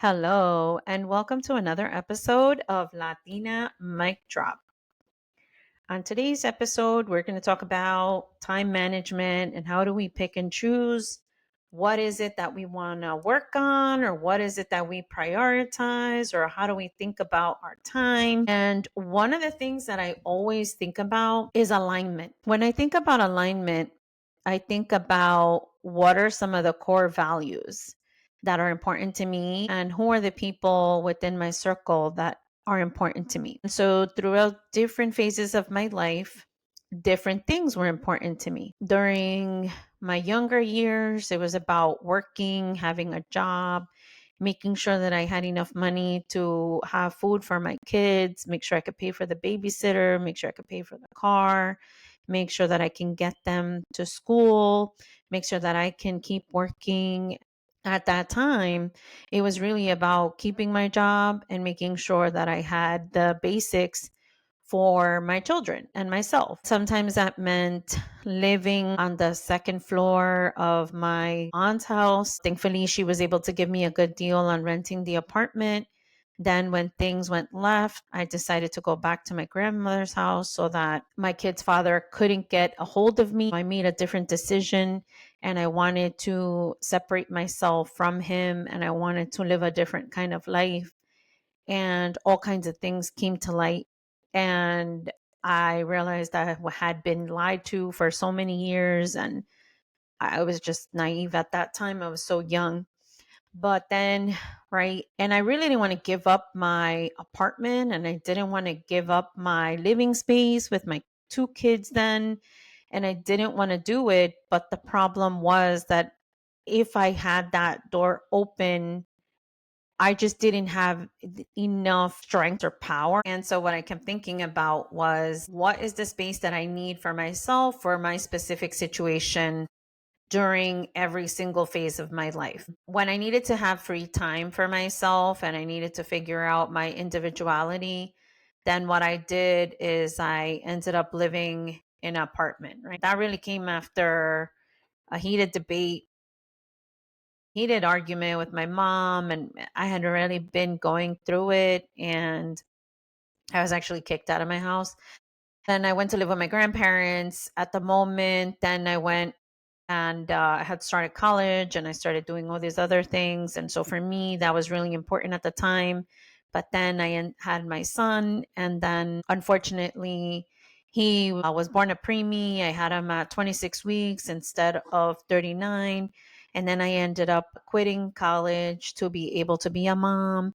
Hello, and welcome to another episode of Latina Mic Drop. On today's episode, we're going to talk about time management and how do we pick and choose what is it that we want to work on, or what is it that we prioritize, or how do we think about our time. And one of the things that I always think about is alignment. When I think about alignment, I think about what are some of the core values that are important to me, and who are the people within my circle that are important to me. And so throughout different phases of my life, different things were important to me. During my younger years, it was about working, having a job, making sure that I had enough money to have food for my kids, make sure I could pay for the babysitter, make sure I could pay for the car, make sure that I can get them to school, make sure that I can keep working. At that time, it was really about keeping my job and making sure that I had the basics for my children and myself. Sometimes that meant living on the second floor of my aunt's house. Thankfully, she was able to give me a good deal on renting the apartment. Then, when things went left, I decided to go back to my grandmother's house so that my kid's father couldn't get a hold of me. I made a different decision and I wanted to separate myself from him, and I wanted to live a different kind of life, and all kinds of things came to light. And I realized I had been lied to for so many years, and I was just naive at that time. I was so young. But then, right, and I really didn't want to give up my apartment, and I didn't want to give up my living space with my two kids then, and I didn't want to do it. But the problem was that if I had that door open, I just didn't have enough strength or power. And so what I kept thinking about was, what is the space that I need for myself, for my specific situation during every single phase of my life? When I needed to have free time for myself and I needed to figure out my individuality, then what I did is I ended up living in an apartment, right? That really came after a heated argument with my mom, and I had already been going through it, and I was actually kicked out of my house. Then I went to live with my grandparents at the moment. Then I went and I had started college, and I started doing all these other things. And so for me, that was really important at the time. But then had my son, and then unfortunately, he was born a preemie. I had him at 26 weeks instead of 39. And then I ended up quitting college to be able to be a mom.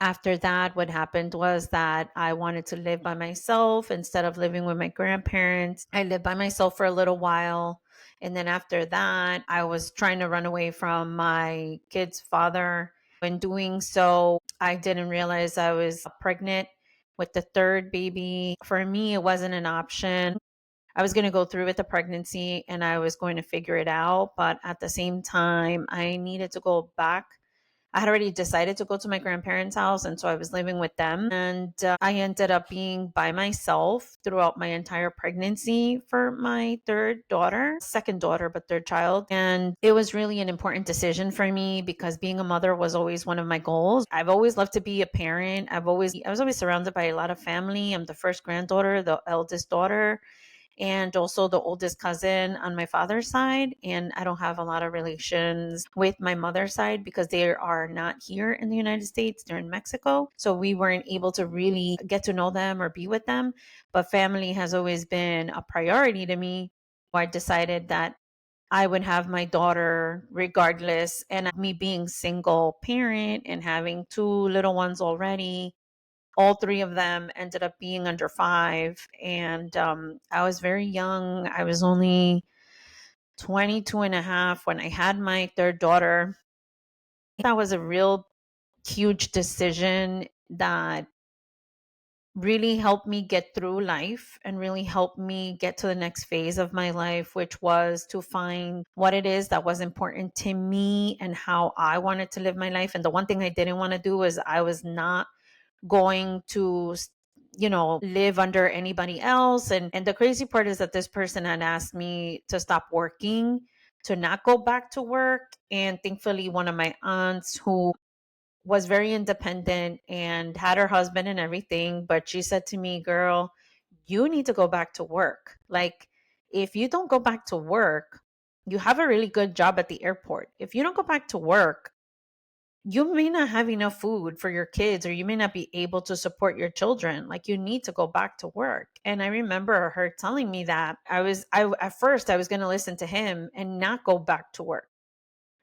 After that, what happened was that I wanted to live by myself instead of living with my grandparents. I lived by myself for a little while. And then after that, I was trying to run away from my kid's father. In doing so, I didn't realize I was pregnant with the third baby. For me, it wasn't an option. I was going to go through with the pregnancy and I was going to figure it out. But at the same time, I needed to go back. I had already decided to go to my grandparents' house, and so I was living with them. And I ended up being by myself throughout my entire pregnancy for my second daughter, but third child. And it was really an important decision for me because being a mother was always one of my goals. I've always loved to be a parent. I was always surrounded by a lot of family. I'm the first granddaughter, the eldest daughter, and also the oldest cousin on my father's side. And I don't have a lot of relations with my mother's side because they are not here in the United States. They're in Mexico. So we weren't able to really get to know them or be with them. But family has always been a priority to me. I decided that I would have my daughter regardless. And me being single parent and having two little ones already, all three of them ended up being under 5. And I was very young. I was only 22 and a half when I had my third daughter. That was a real huge decision that really helped me get through life and really helped me get to the next phase of my life, which was to find what it is that was important to me and how I wanted to live my life. And the one thing I didn't want to do was I was not going to live under anybody else. And the crazy part is that this person had asked me to stop working to not go back to work. And thankfully, one of my aunts who was very independent and had her husband and everything, but she said to me, girl, you need to go back to work. Like, if you don't go back to work, you have a really good job at the airport. If you don't go back to work, you may not have enough food for your kids, or you may not be able to support your children. Like, you need to go back to work. And I remember her telling me that. I at first I was going to listen to him and not go back to work,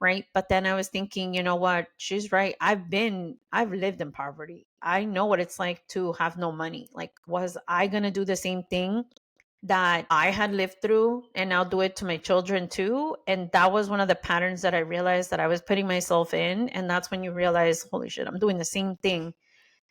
right? But then I was thinking, you know what? She's right. I've lived in poverty. I know what it's like to have no money. Like, was I going to do the same thing that I had lived through and now do it to my children too? And that was one of the patterns that I realized that I was putting myself in. And that's when you realize, holy shit, I'm doing the same thing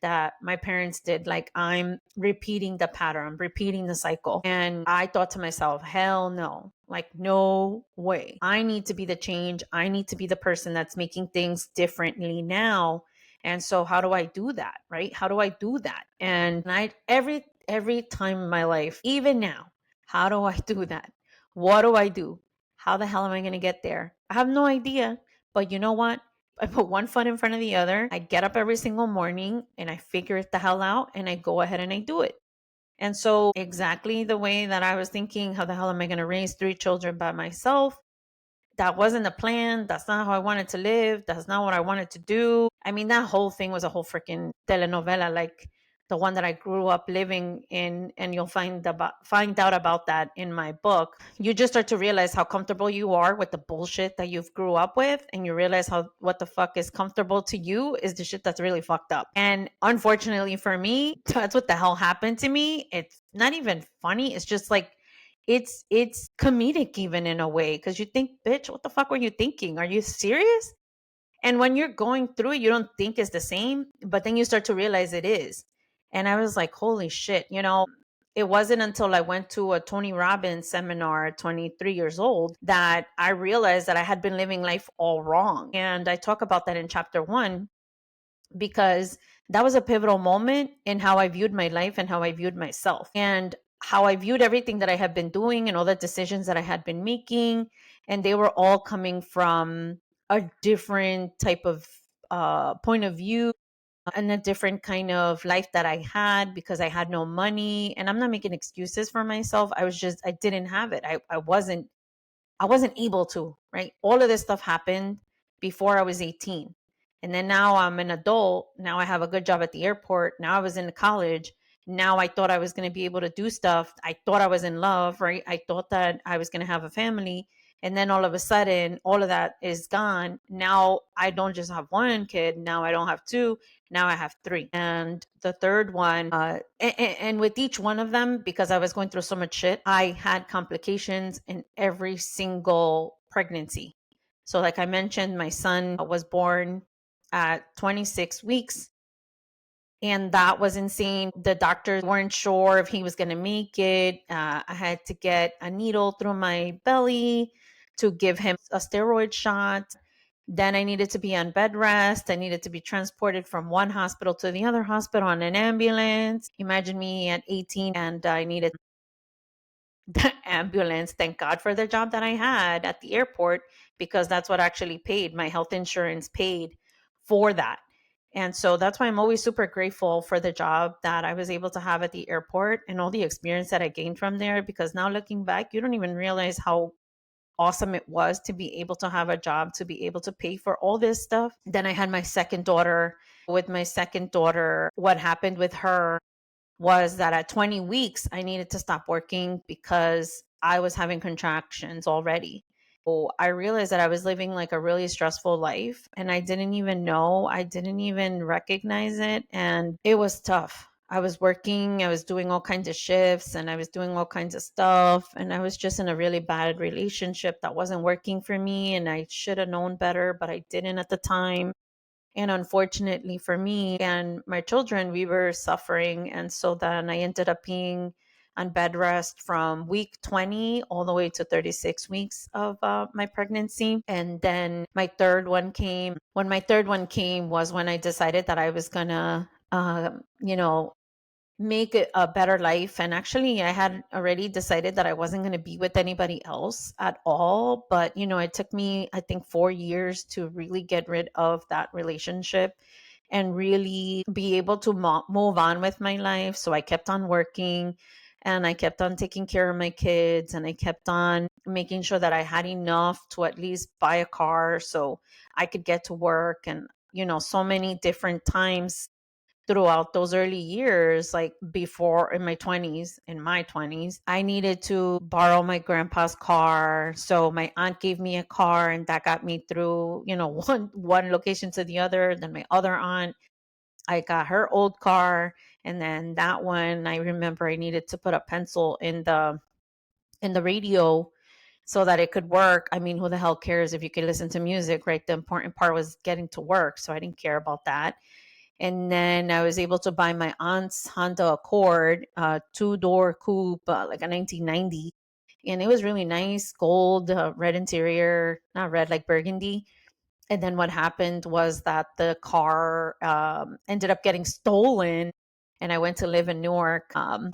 that my parents did. Like, I'm repeating the pattern, I'm repeating the cycle. And I thought to myself, hell no, like, no way. I need to be the change. I need to be the person that's making things differently now. And so how do I do that? Right? How do I do that? And I every time in my life, even now, how do I do that? What do I do? How the hell am I going to get there? I have no idea. But you know what? I put one foot in front of the other. I get up every single morning and I figure it the hell out and I go ahead and I do it. And so, exactly the way that I was thinking, how the hell am I going to raise three children by myself? That wasn't a plan. That's not how I wanted to live. That's not what I wanted to do. I mean, that whole thing was a whole freaking telenovela, like the one that I grew up living in. And you'll find out about that in my book. You just start to realize how comfortable you are with the bullshit that you've grew up with, and you realize how what the fuck is comfortable to you is the shit that's really fucked up. And unfortunately for me, that's what the hell happened to me. It's not even funny. It's just like, it's comedic even in a way, because you think, bitch, what the fuck were you thinking? Are you serious? And when you're going through it, you don't think it's the same, but then you start to realize it is. And I was like, holy shit, it wasn't until I went to a Tony Robbins seminar at 23 years old that I realized that I had been living life all wrong. And I talk about that in chapter 1, because that was a pivotal moment in how I viewed my life and how I viewed myself and how I viewed everything that I had been doing and all the decisions that I had been making. And they were all coming from a different type of point of view and a different kind of life that I had, because I had no money. And I'm not making excuses for myself. I didn't have it. I wasn't able to, right? All of this stuff happened before I was 18. And then now I'm an adult. Now I have a good job at the airport. Now I was in college. Now I thought I was going to be able to do stuff. I thought I was in love, right? I thought that I was going to have a family. And then all of a sudden, all of that is gone. Now I don't just have one kid. Now I don't have two. Now I have three. And the third one, and with each one of them, because I was going through so much shit, I had complications in every single pregnancy. So, like I mentioned, my son was born at 26 weeks. And that was insane. The doctors weren't sure if he was going to make it. I had to get a needle through my belly to give him a steroid shot. Then I needed to be on bed rest. I needed to be transported from one hospital to the other hospital on an ambulance. Imagine me at 18 and I needed the ambulance. Thank God for the job that I had at the airport, because that's what actually paid. My health insurance paid for that. And so that's why I'm always super grateful for the job that I was able to have at the airport and all the experience that I gained from there. Because now looking back, you don't even realize how awesome it was to be able to have a job, to be able to pay for all this stuff. Then I had my second daughter. With my second daughter, what happened with her was that at 20 weeks, I needed to stop working because I was having contractions already. So I realized that I was living like a really stressful life and I didn't even know, I didn't even recognize it. And it was tough. I was working, I was doing all kinds of shifts and I was doing all kinds of stuff. And I was just in a really bad relationship that wasn't working for me. And I should have known better, but I didn't at the time. And unfortunately for me and my children, we were suffering. And so then I ended up being on bed rest from week 20 all the way to 36 weeks of my pregnancy. And then my third one came. When my third one came was when I decided that I was going to, you know, make it a better life. And actually, I had already decided that I wasn't going to be with anybody else at all. But, it took me, I think, 4 years to really get rid of that relationship and really be able to move on with my life. So I kept on working and I kept on taking care of my kids and I kept on making sure that I had enough to at least buy a car so I could get to work. And, so many different times throughout those early years, like before in my 20s, I needed to borrow my grandpa's car. So my aunt gave me a car and that got me through, one location to the other. Then my other aunt, I got her old car. And then that one, I remember I needed to put a pencil in the radio so that it could work. I mean, who the hell cares if you could listen to music, right? The important part was getting to work. So I didn't care about that. And then I was able to buy my aunt's Honda Accord, two-door coupe, like a 1990. And it was really nice, gold, red interior, not red, like burgundy. And then what happened was that the car ended up getting stolen. And I went to live in Newark.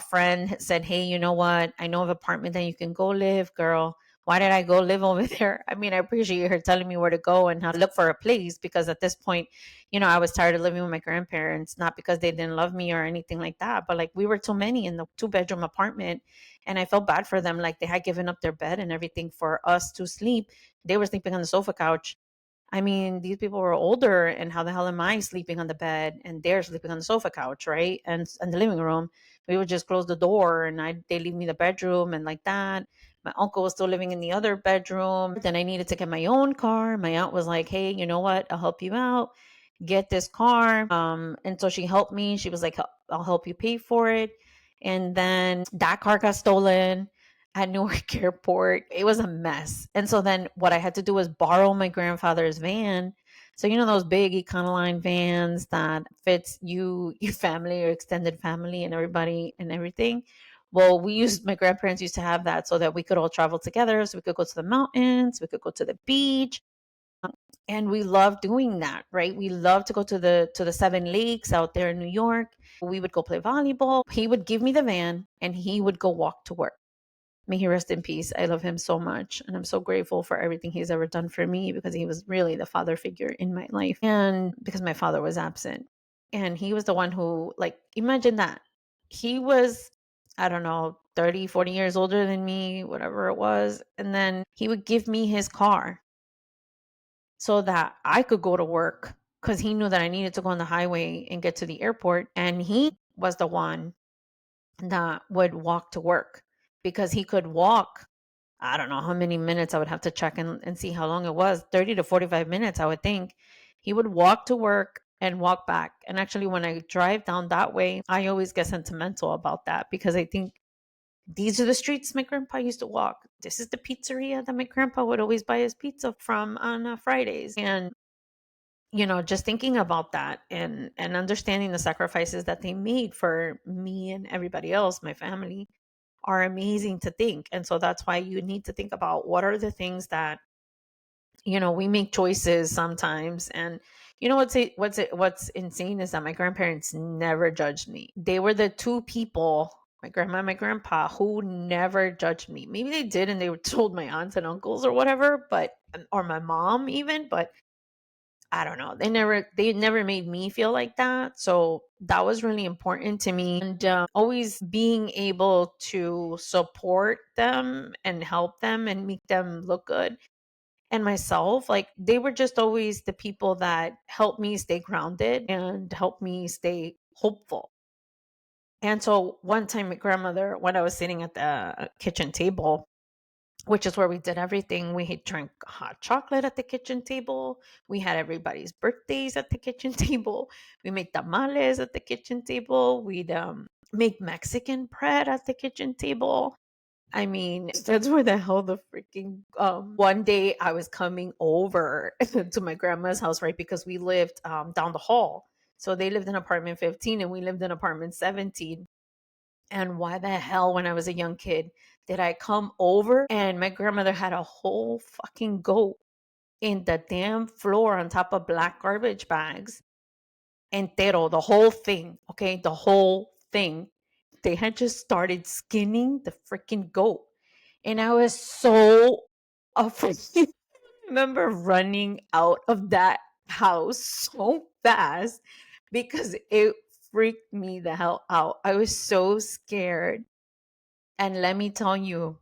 Friend said, "Hey, you know what? I know of an apartment that you can go live, girl." Why did I go live over there? I mean, I appreciate her telling me where to go and how to look for a place because at this point, I was tired of living with my grandparents, not because they didn't love me or anything like that, but like we were too many in the two-bedroom apartment. And I felt bad for them. Like they had given up their bed and everything for us to sleep. They were sleeping on the sofa couch. I mean, these people were older, and how the hell am I sleeping on the bed and they're sleeping on the sofa couch, right? And the living room. We would just close the door, and they leave me the bedroom, and like that. My uncle was still living in the other bedroom. Then I needed to get my own car. My aunt was like, "Hey, you know what? I'll help you out. Get this car." And so she helped me. She was like, "I'll help you pay for it." And then that car got stolen at Newark Airport. It was a mess. And so then what I had to do was borrow my grandfather's van. So those big Econoline vans that fits you, your family, your extended family, and everybody and everything. Well, my grandparents used to have that so that we could all travel together. So we could go to the mountains, we could go to the beach, and we love doing that, right? We love to go to the Seven Lakes out there in New York. We would go play volleyball. He would give me the van and he would go walk to work. May he rest in peace. I love him so much. And I'm so grateful for everything he's ever done for me because he was really the father figure in my life. And because my father was absent. And he was the one who, like, imagine that. He was, I don't know, 30, 40 years older than me, whatever it was. And then he would give me his car so that I could go to work because he knew that I needed to go on the highway and get to the airport. And he was the one that would walk to work because he could walk. I don't know how many minutes. I would have to check and see how long it was, 30 to 45 minutes, I would think. He would walk to work and walk back. And actually, when I drive down that way, I always get sentimental about that because I think these are the streets my grandpa used to walk. This is the pizzeria that my grandpa would always buy his pizza from on Fridays. And just thinking about that and understanding the sacrifices that they made for me and everybody else, my family, are amazing to think. And so that's why you need to think about what are the things that we make choices sometimes. And what's insane is that my grandparents never judged me. They were the two people, my grandma and my grandpa, who never judged me. Maybe they did and they were told my aunts and uncles or whatever, but or my mom even, but I don't know. They never made me feel like that. So that was really important to me. And always being able to support them and help them and make them look good. And myself, like they were just always the people that helped me stay grounded and helped me stay hopeful. And so one time, my grandmother, when I was sitting at the kitchen table, which is where we did everything. We had drank hot chocolate at the kitchen table. We had everybody's birthdays at the kitchen table. We made tamales at the kitchen table. We'd make Mexican bread at the kitchen table. I mean, that's where the hell the freaking one day I was coming over to my grandma's house, right? Because we lived down the hall. So they lived in apartment 15 and we lived in apartment 17. And why the hell, when I was a young kid, did I come over and my grandmother had a whole fucking goat in the damn floor on top of black garbage bags? Entero, the whole thing, okay? The whole thing. they had just started skinning the freaking goat. And I was so afraid. I remember running out of that house so fast because it freaked me the hell out. I was so scared. And let me tell you,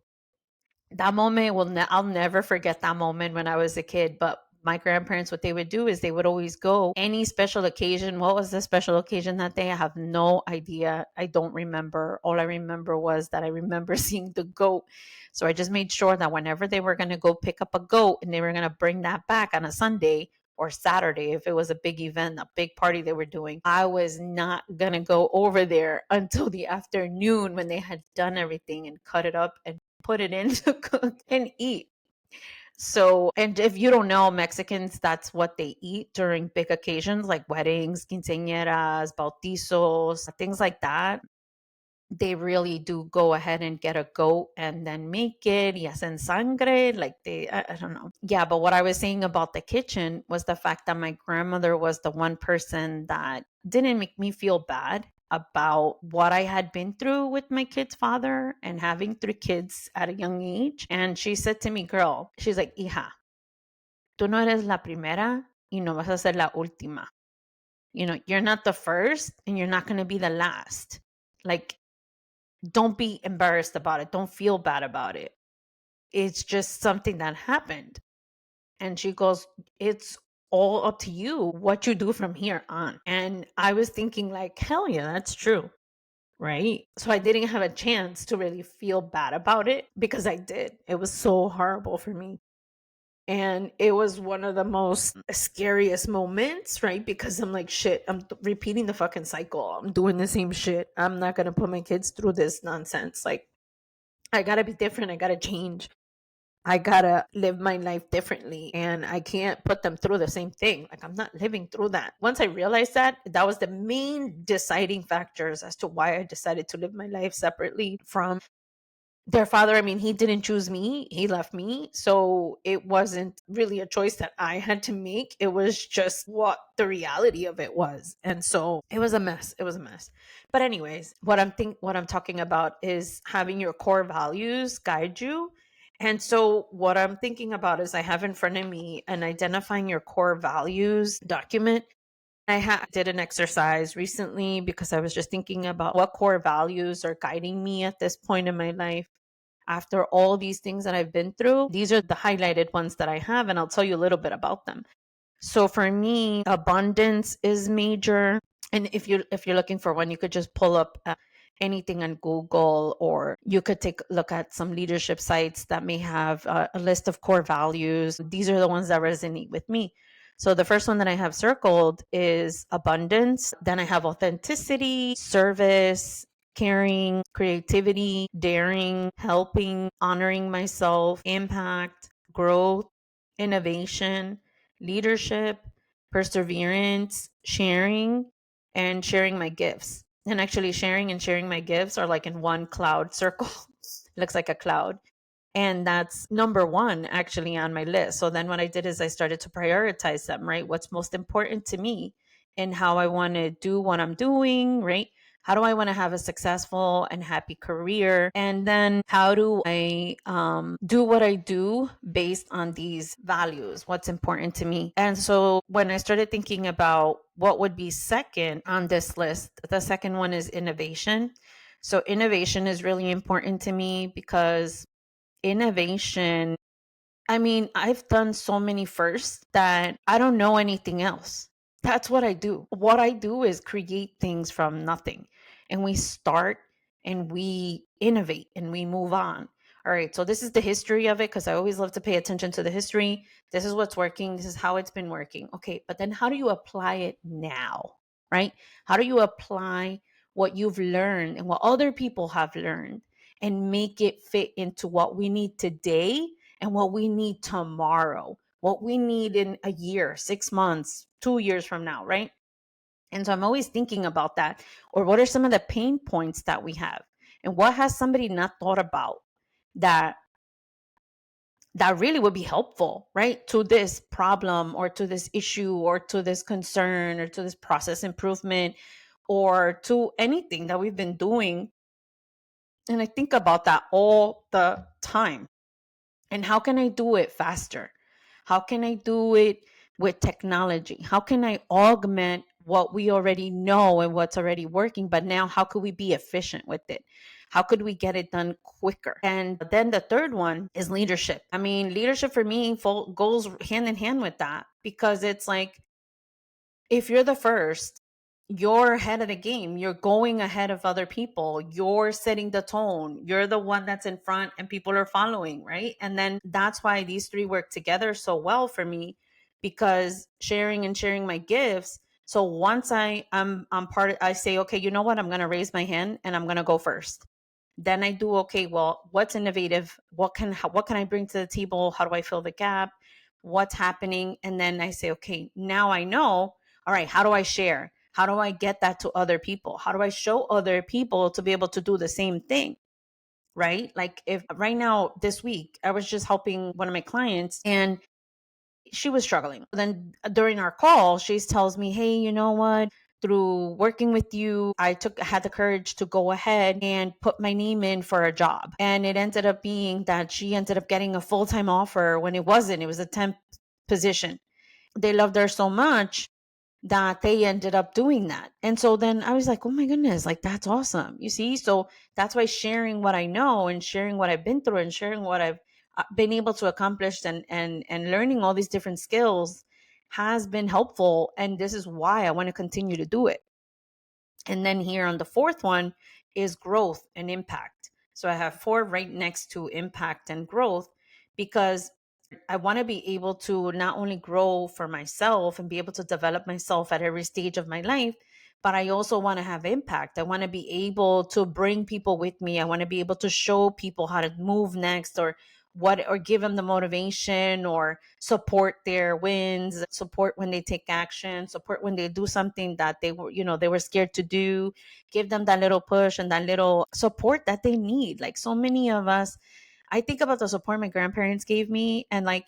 that moment I'll never forget that moment when I was a kid. But my grandparents, what they would do is they would always go any special occasion. What was the special occasion that day? I have no idea. I don't remember. All I remember was that I remember seeing the goat. So I just made sure that whenever they were going to go pick up a goat and they were going to bring that back on a Sunday or Saturday, if it was a big event, a big party they were doing, I was not going to go over there until the afternoon when they had done everything and cut it up and put it in to cook and eat. So, and if you don't know, Mexicans, that's what they eat during big occasions like weddings, quinceañeras, bautizos, things like that. They really do go ahead and get a goat and then make it y hacen sangre. Like I don't know. Yeah, but what I was saying about the kitchen was the fact that my grandmother was the one person that didn't make me feel bad about what I had been through with my kid's father and having three kids at a young age. And she said to me, girl, she's like, hija, tú no eres la primera y no vas a ser la última. You know, you're not the first and you're not going to be the last. Like, don't be embarrassed about it. Don't feel bad about it. It's just something that happened. And she goes, it's all up to you what you do from here on. And I was thinking, like, hell yeah, that's true. Right. So I didn't have a chance to really feel bad about it because I did. It was so horrible for me. And it was one of the most scariest moments, right? Because I'm like, shit, I'm repeating the fucking cycle. I'm doing the same shit. I'm not going to put my kids through this nonsense. Like, I got to be different. I got to change. I got to live my life differently. And I can't put them through the same thing. Like, I'm not living through that. Once I realized that, that was the main deciding factors as to why I decided to live my life separately from their father. I mean, he didn't choose me, he left me. So it wasn't really a choice that I had to make. It was just what the reality of it was. And so it was a mess. It was a mess. But anyways, what I'm talking about is having your core values guide you. And so what I'm thinking about is I have in front of me an identifying your core values document. Did an exercise recently because I was just thinking about what core values are guiding me at this point in my life. After all these things that I've been through, these are the highlighted ones that I have, and I'll tell you a little bit about them. So for me, abundance is major. And if you're looking for one, you could just pull up anything on Google, or you could take a look at some leadership sites that may have a list of core values. These are the ones that resonate with me. So the first one that I have circled is abundance. Then I have authenticity, service, caring, creativity, daring, helping, honoring myself, impact, growth, innovation, leadership, perseverance, sharing, and sharing my gifts. And actually, sharing and sharing my gifts are like in one cloud circle. Looks like a cloud. And that's number one actually on my list. So then what I did is I started to prioritize them, right? What's most important to me and how I want to do what I'm doing, right? How do I want to have a successful and happy career? And then how do I do what I do based on these values? What's important to me? And so when I started thinking about what would be second on this list, the second one is innovation. So innovation is really important to me because innovation, I mean, I've done so many firsts that I don't know anything else. That's what I do. What I do is create things from nothing. And we start and we innovate and we move on. All right. So this is the history of it because I always love to pay attention to the history. This is what's working. This is how it's been working. Okay. But then how do you apply it now? Right? How do you apply what you've learned and what other people have learned and make it fit into what we need today and what we need tomorrow, what we need in a year, 6 months, 2 years from now, right? And so I'm always thinking about that. Or what are some of the pain points that we have? And what has somebody not thought about that really would be helpful, right? To this problem or to this issue or to this concern or to this process improvement or to anything that we've been doing And I think about that all the time. And how can I do it faster? How can I do it with technology? How can I augment what we already know and what's already working? But now, how could we be efficient with it? How could we get it done quicker? And then the third one is leadership. I mean, leadership for me goes hand in hand with that, because it's like, if you're the first, you're ahead of the game. You're going ahead of other people. You're setting the tone. You're the one that's in front and people are following, right? And then that's why these three work together so well for me, because sharing my gifts. So once I'm part of, I say, okay, you know what? I'm going to raise my hand and I'm going to go first. Then I do, okay, well, what's innovative? What can I bring to the table? How do I fill the gap? What's happening? And then I say, okay, now I know, all right, how do I share? How do I get that to other people? How do I show other people to be able to do the same thing? Right? Like, if right now, this week, I was just helping one of my clients and she was struggling. Then during our call, she tells me, hey, you know what? Through working with you, had the courage to go ahead and put my name in for a job. And it ended up being that she ended up getting a full-time offer when it wasn't. It was a temp position. They loved her so much that they ended up doing that. And so then I was like, oh my goodness, like, that's awesome. You see? So that's why sharing what I know and sharing what I've been through and sharing what I've been able to accomplish, and learning all these different skills has been helpful. And this is why I want to continue to do it. And then here on the fourth one is growth and impact. So I have four right next to impact and growth, because I want to be able to not only grow for myself and be able to develop myself at every stage of my life, but I also want to have impact. I want to be able to bring people with me. I want to be able to show people how to move next, or give them the motivation, or support their wins, support when they take action, support when they do something that they were scared to do, give them that little push and that little support that they need. Like, so many of us, I think about the support my grandparents gave me, and like,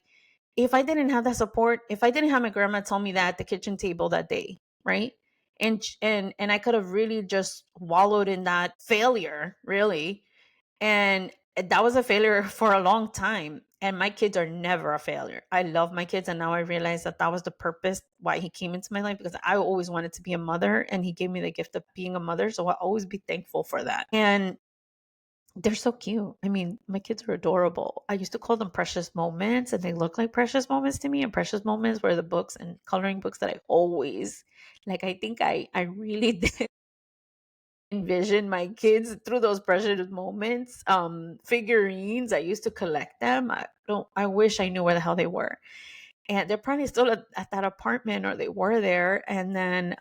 if I didn't have that support, if I didn't have my grandma tell me that at the kitchen table that day, right? And I could have really just wallowed in that failure, really. And that was a failure for a long time. And my kids are never a failure. I love my kids, and now I realize that that was the purpose why he came into my life, because I always wanted to be a mother, and he gave me the gift of being a mother. So I'll always be thankful for that. And they're so cute. I mean, my kids are adorable. I used to call them precious moments, and they look like precious moments to me. And precious moments were the books and coloring books that I always, like, I think I really did envision my kids through those precious moments. Figurines, I used to collect them. I wish I knew where the hell they were. And they're probably still at that apartment, or they were there. And then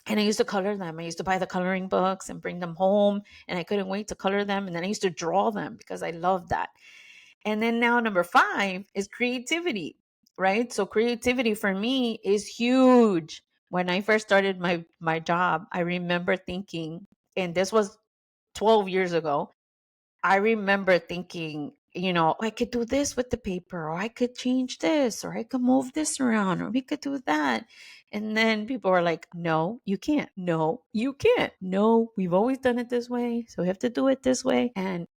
and I used to color them. I used to buy the coloring books and bring them home, and I couldn't wait to color them. And then I used to draw them because I loved that. And then now number 5 is creativity, right? So creativity for me is huge. When I first started my job, I remember thinking, and this was 12 years ago, I remember thinking, I could do this with the paper, or I could change this, or I could move this around, or we could do that. And then people were like, no, you can't. No, you can't. No, we've always done it this way. So we have to do it this way. And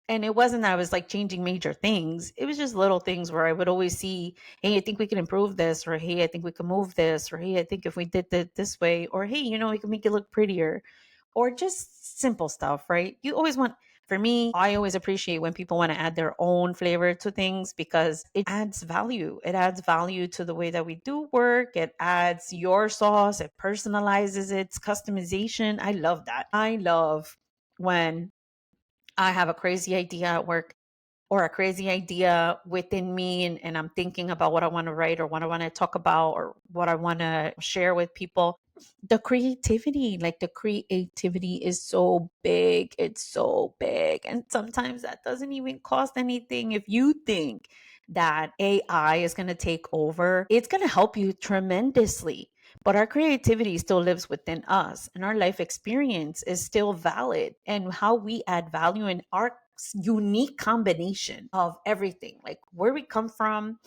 it wasn't that I was like changing major things. It was just little things where I would always see, hey, I think we can improve this, or hey, I think we can move this, or hey, I think if we did it this way, or hey, we can make it look prettier, or just simple stuff, right? You always want, for me, I always appreciate when people want to add their own flavor to things, because it adds value. It adds value to the way that we do work. It adds your sauce, it personalizes it, it's customization. I love that. I love when I have a crazy idea at work, or a crazy idea within me, and I'm thinking about what I want to write, or what I want to talk about, or what I want to share with people. The creativity is so big. It's so big. And sometimes that doesn't even cost anything. If you think that AI is going to take over, it's going to help you tremendously. But our creativity still lives within us, and our life experience is still valid. And how we add value in our unique combination of everything, like where we come from,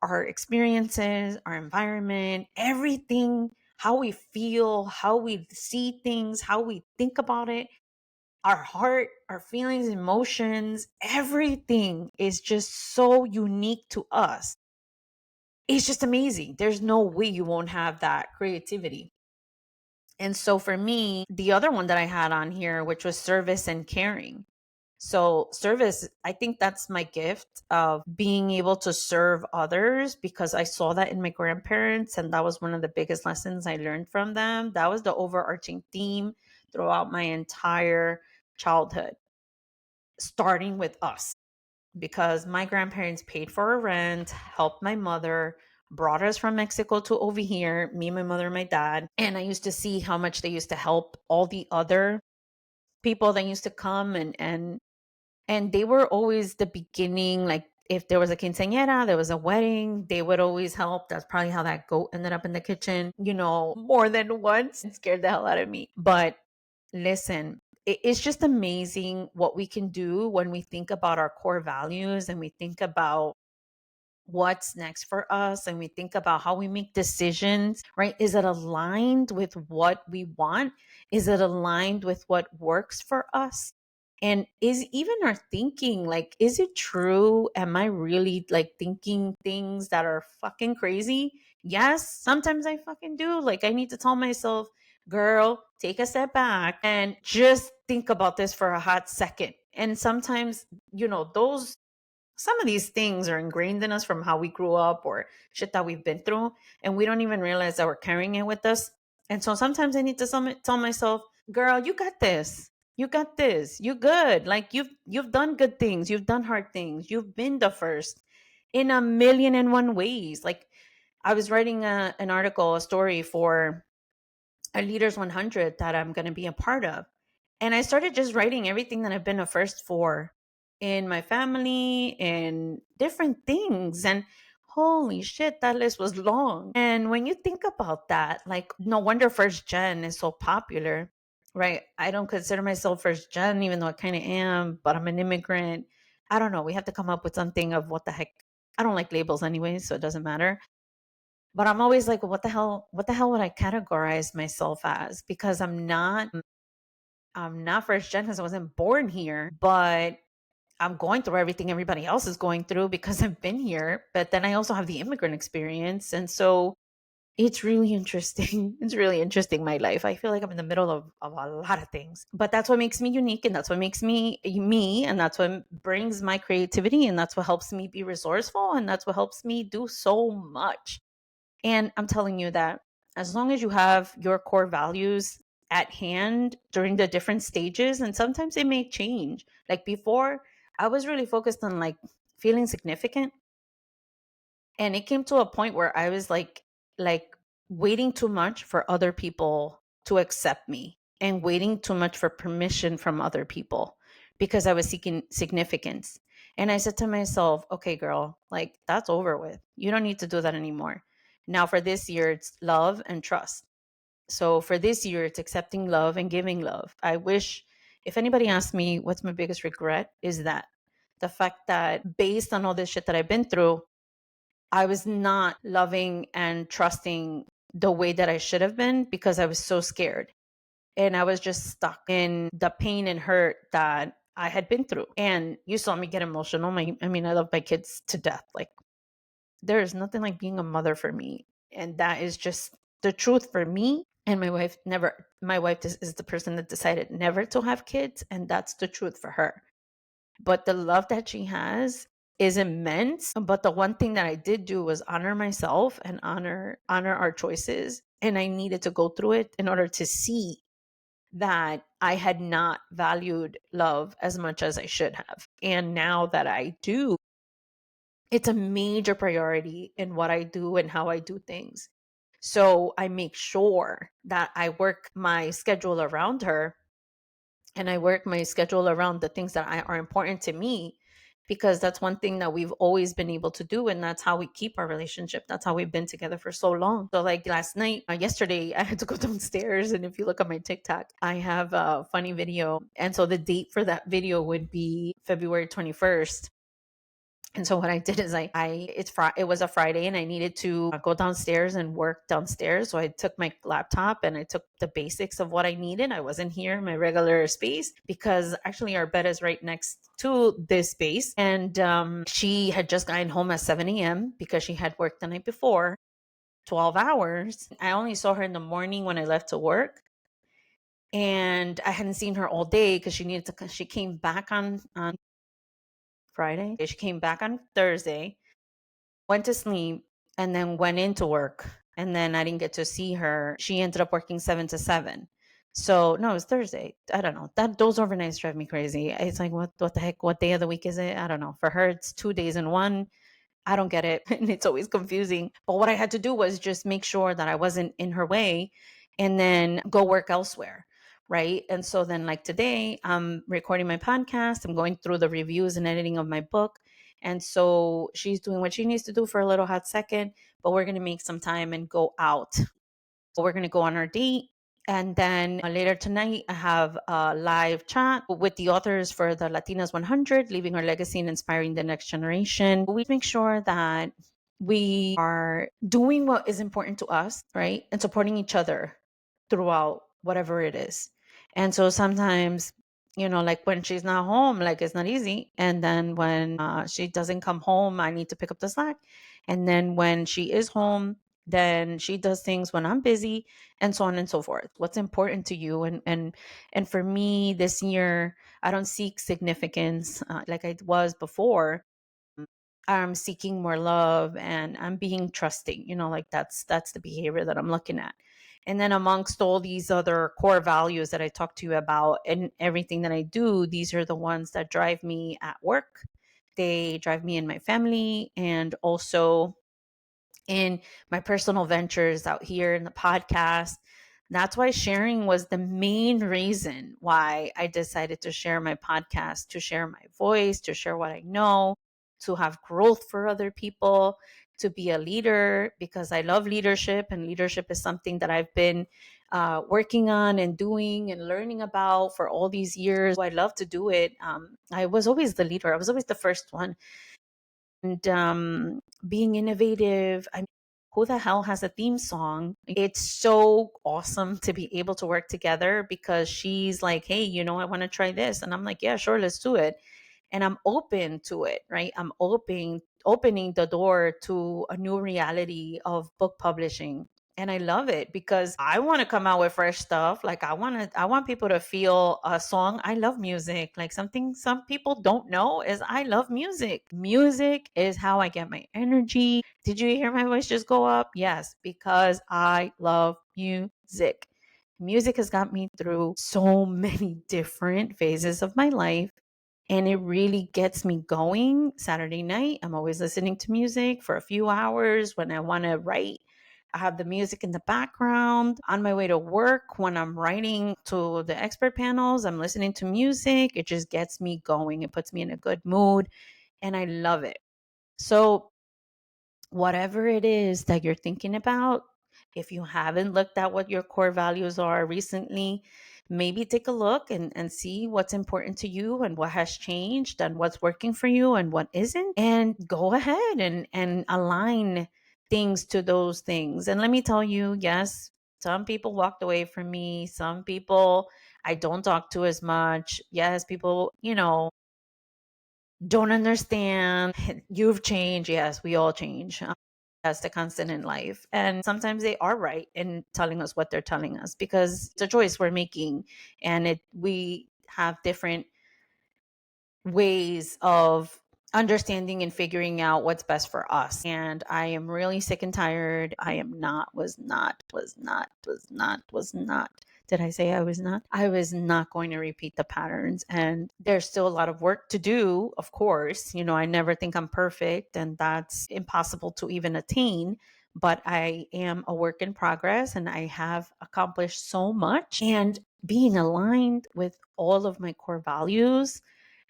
our experiences, our environment, everything, how we feel, how we see things, how we think about it, our heart, our feelings, emotions, everything is just so unique to us. It's just amazing. There's no way you won't have that creativity. And so for me, the other one that I had on here, which was service and caring. So, service, I think that's my gift of being able to serve others, because I saw that in my grandparents. And that was one of the biggest lessons I learned from them. That was the overarching theme throughout my entire childhood, starting with us, because my grandparents paid for our rent, helped my mother, brought us from Mexico to over here, me, my mother, my dad. And I used to see how much they used to help all the other people that used to come, and they were always the beginning. Like if there was a quinceañera, there was a wedding, they would always help. That's probably how that goat ended up in the kitchen, more than once. It scared the hell out of me. But listen, it's just amazing what we can do when we think about our core values and we think about what's next for us and we think about how we make decisions, right? Is it aligned with what we want? Is it aligned with what works for us? And is even our thinking, like, is it true? Am I really like thinking things that are fucking crazy? Yes, sometimes I fucking do. Like, I need to tell myself, girl, take a step back and just think about this for a hot second. And sometimes, those some of these things are ingrained in us from how we grew up or shit that we've been through, and we don't even realize that we're carrying it with us. And so sometimes I need to tell myself, girl, you got this. You got this. You good. Like you've done good things. You've done hard things. You've been the first in a million and one ways. Like I was writing an article, a story for a Leaders 100 that I'm going to be a part of. And I started just writing everything that I've been a first for in my family and different things. And holy shit, that list was long. And when you think about that, like, no wonder first gen is so popular, right? I don't consider myself first gen, even though I kind of am, but I'm an immigrant. I don't know. We have to come up with something of what the heck. I don't like labels anyway, so it doesn't matter. But I'm always like, what the hell would I categorize myself as? Because I'm not first gen because I wasn't born here, but I'm going through everything everybody else is going through because I've been here. But then I also have the immigrant experience. And so it's really interesting. It's really interesting, my life. I feel like I'm in the middle of a lot of things. But that's what makes me unique. And that's what makes me me. And that's what brings my creativity. And that's what helps me be resourceful. And that's what helps me do so much. And I'm telling you that as long as you have your core values at hand during the different stages, and sometimes it may change. Like before, I was really focused on like feeling significant. And it came to a point where I was like waiting too much for other people to accept me and waiting too much for permission from other people because I was seeking significance. And I said to myself, okay, girl, like that's over with. You don't need to do that anymore. Now, for this year, it's love and trust. So for this year, it's accepting love and giving love. I wish, if anybody asks me what's my biggest regret, is that the fact that based on all this shit that I've been through, I was not loving and trusting the way that I should have been because I was so scared. And I was just stuck in the pain and hurt that I had been through. And you saw me get emotional. I love my kids to death. Like, there is nothing like being a mother for me. And that is just the truth for me. And my wife is the person that decided never to have kids. And that's the truth for her. But the love that she has is immense. But the one thing that I did do was honor myself and honor our choices. And I needed to go through it in order to see that I had not valued love as much as I should have. And now that I do, it's a major priority in what I do and how I do things. So I make sure that I work my schedule around her, and I work my schedule around the things that are important to me, because that's one thing that we've always been able to do. And that's how we keep our relationship. That's how we've been together for so long. So like yesterday, I had to go downstairs. And if you look at my TikTok, I have a funny video. And so the date for that video would be February 21st. And so what I did is it was a Friday and I needed to go downstairs and work downstairs. So I took my laptop and I took the basics of what I needed. I wasn't here in my regular space because actually our bed is right next to this space. And she had just gotten home at 7 a.m. because she had worked the night before, 12 hours. I only saw her in the morning when I left to work. And I hadn't seen her all day because she came back on Friday. She came back on Thursday, went to sleep, and then went into work. And then I didn't get to see her. She ended up working 7 to 7. So no, it was Thursday. I don't know. That those overnights drive me crazy. It's like what the heck? What day of the week is it? I don't know. For her, it's 2 days in one. I don't get it. And it's always confusing. But what I had to do was just make sure that I wasn't in her way and then go work elsewhere. Right. And so then, like today, I'm recording my podcast. I'm going through the reviews and editing of my book. And so she's doing what she needs to do for a little hot second, but we're going to make some time and go out. So we're going to go on our date. And then later tonight, I have a live chat with the authors for the Latinas 100, Leaving Our Legacy and Inspiring the Next Generation. We make sure that we are doing what is important to us, right? And supporting each other throughout whatever it is. And so sometimes, like when she's not home, like it's not easy. And then when she doesn't come home, I need to pick up the slack. And then when she is home, then she does things when I'm busy, and so on and so forth. What's important to you? And for me this year, I don't seek significance like I was before. I'm seeking more love and I'm being trusting, like that's the behavior that I'm looking at. And then amongst all these other core values that I talked to you about and everything that I do, these are the ones that drive me at work. They drive me in my family and also in my personal ventures out here in the podcast. That's why sharing was the main reason why I decided to share my podcast, to share my voice, to share what I know, to have growth for other people, to be a leader, because I love leadership, and leadership is something that I've been working on and doing and learning about for all these years. I love to do it. I was always the leader, I was always the first one. And being innovative. I mean, who the hell has a theme song? It's so awesome to be able to work together because she's like, hey, I want to try this. And I'm like, yeah, sure, let's do it. And I'm open to it, right? I'm opening the door to a new reality of book publishing. And I love it because I want to come out with fresh stuff. Like I want people to feel a song. I love music. Like something some people don't know is I love music. Music is how I get my energy. Did you hear my voice just go up? Yes, because I love music. Music has got me through so many different phases of my life, and it really gets me going. Saturday night, I'm always listening to music for a few hours when I want to write. I have the music in the background. On my way to work, when I'm writing to the expert panels, I'm listening to music. It just gets me going. It puts me in a good mood, and I love it. So whatever it is that you're thinking about, if you haven't looked at what your core values are recently, maybe take a look and see what's important to you and what has changed and what's working for you and what isn't. And go ahead and align things to those things. And let me tell you, yes, some people walked away from me. Some people I don't talk to as much. Yes, people, don't understand. You've changed. Yes, we all change. That's the constant in life. And sometimes they are right in telling us what they're telling us because it's a choice we're making. And we have different ways of understanding and figuring out what's best for us. And I am really sick and tired. I am not, was not, was not, was not, was not. Did I say I was not? I was not going to repeat the patterns. And there's still a lot of work to do, of course. I never think I'm perfect, and that's impossible to even attain. But I am a work in progress and I have accomplished so much. And being aligned with all of my core values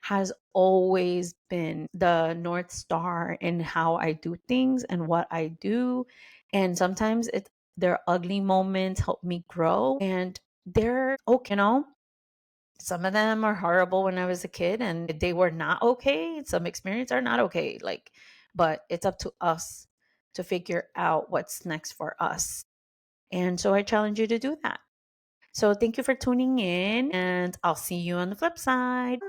has always been the North Star in how I do things and what I do. And sometimes their ugly moments help me grow, and they're okay, Some of them are horrible when I was a kid and they were not okay. Some experiences are not okay. Like, but it's up to us to figure out what's next for us. And so I challenge you to do that. So thank you for tuning in, and I'll see you on the flip side.